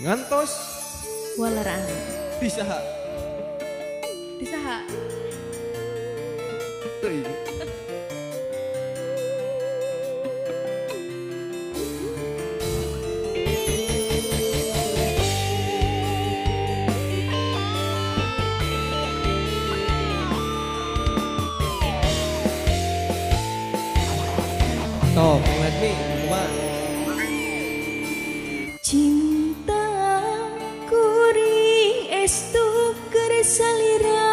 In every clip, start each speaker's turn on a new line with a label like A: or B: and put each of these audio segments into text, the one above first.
A: ngantos
B: Walaraan.
A: disaha
B: Disaha.
A: teuing. Toh, let me, kumaha?
B: Cinta kuring estu keur salira.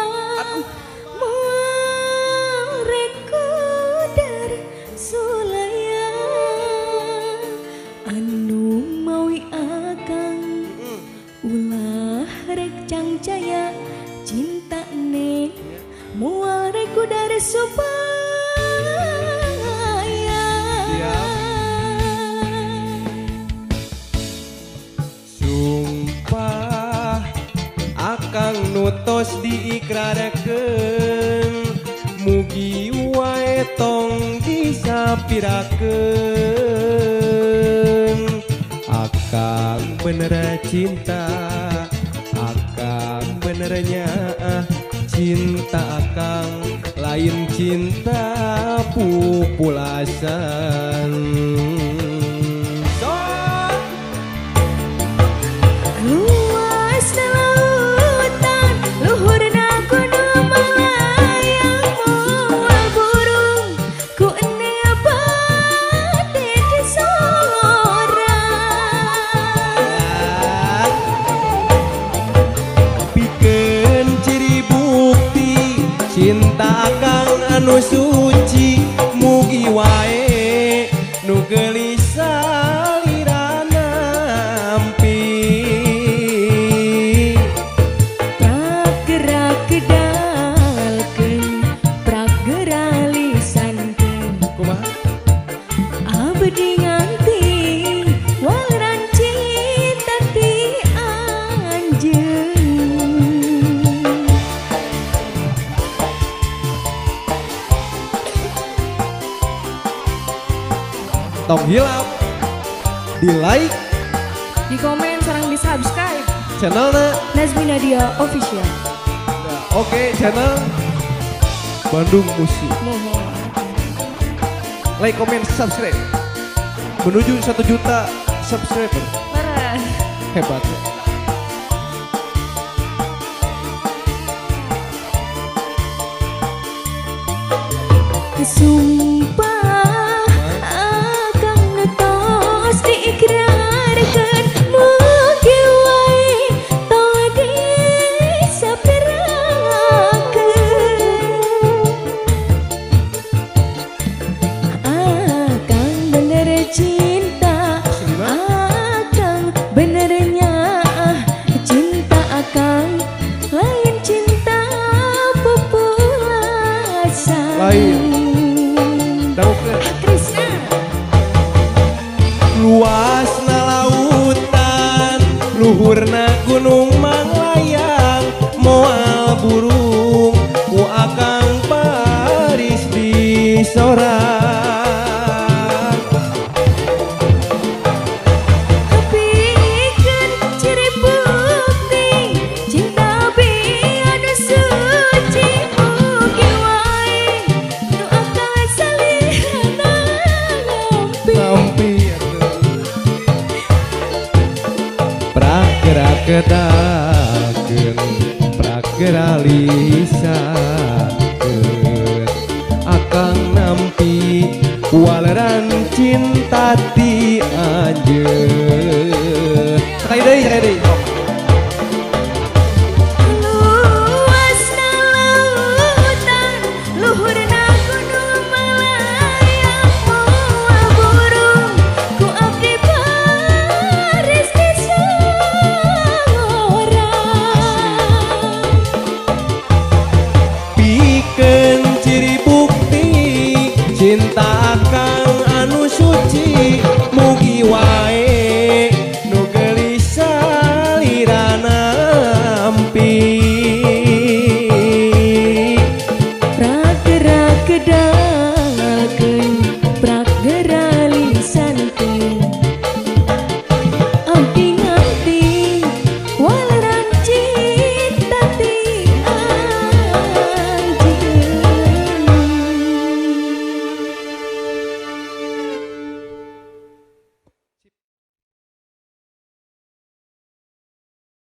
B: Moal rekodar sulaya anu mawi akang ulah rek cangcaya cinta ne moal rekodar supaya
A: Sumpah akang nutos diikrarkeun mugi wae tong disapirakeun akang bener cinta akang benernya cinta akang lain cinta pupulasan.
B: Luas lautan, luhurna gunung melayang moal burung ku ene bade disorang.
A: Pikeun ciri bukti cinta akang anu suci mugi wae nu gelisah lirana ampi.
B: Pragerak kedalkeun, prageralisankeun
A: Kumaha?
B: abdi nganti waran cinta ti anjeun.
A: Tong hilap di like
B: Di komen sareng di subscribe
A: channelna.
B: Nazmi Nadia Official.
A: Oke, channel Bandung Musik.
B: Mohon.
A: Like, comment, subscribe menuju 1 juta subscriber.
B: Parah.
A: Hebat.
B: Sumpah akang ngetos diikrarkeun mugi wae tong disapirakeun akang bener cinta akang benernya cinta akang lain cinta populasi
A: Lain. Daukeun.
B: Krisna.
A: Luasna lautan, luhurna gunung manglayang, moal burung ku akang baris di sorang.
B: Pikeun ciri bukti cinta anu suci mugi wae nu akang salirana ngampi.
A: Nampi pragerak kedakeun pragerali